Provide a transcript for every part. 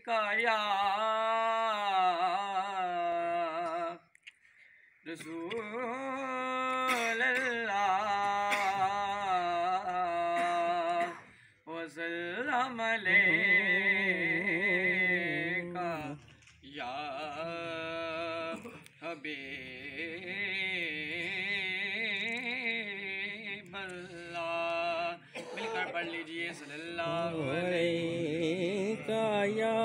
का या रसूल अल्लाह वसल्लम अलैका या हबीब अल्लाह। मिलकर पढ़ लीजिए सल्लल्लाहु अलैका या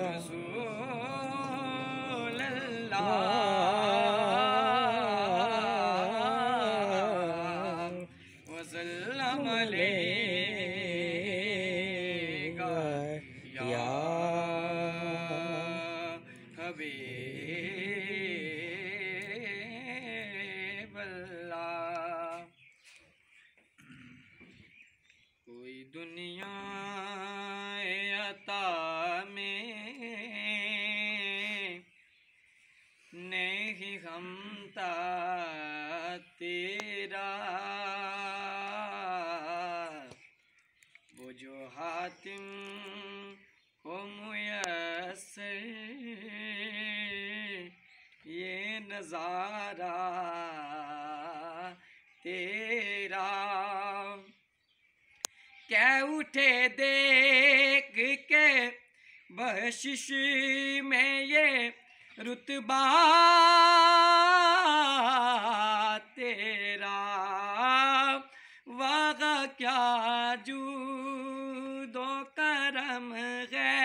रसूल अल्लाह वसल्लम अलैका या हबीब अल्लाह। कोई दुनिया अता में नहीं हमता तेरा, वो जो हातिम को मुयस्सर ये नज़ारा तेरा। कह उठे देख के बख्शिश में ये रुतबा तेरा, वागा क्या जूदो करम है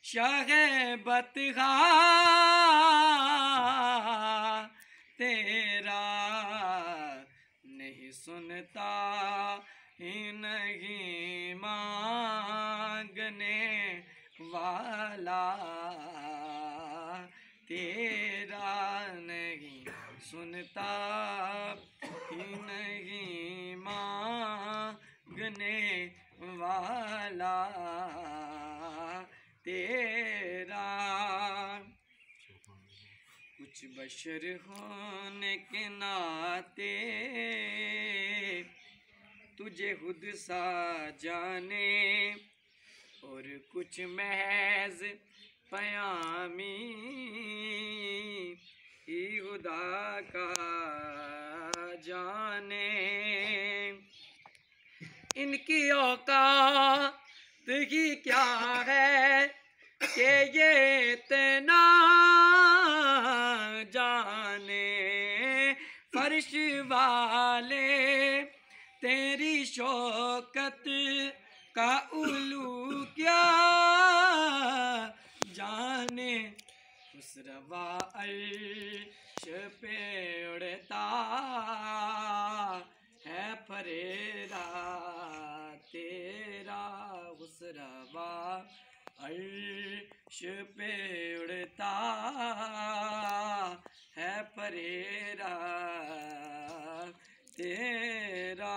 शाह बतहा तेरा। नहीं सुनता ही नहीं मांगने वाला तेरा, नहीं सुनता ही नहीं मांगने वाला तेरा। कुछ बशर होने के नाते तुझे खुद सा जाने, और कुछ महज पयामी ही खुदा का जाने। इनकी औकात ही क्या है कि ये इतना जाने, फर्श वाले तेरी शौकत का उलू क्या जाने। उस रवा अर्श पे उड़ता है फरेरा तेरा, उस रवा अर्श पे उड़ता है फरेरा तेरा।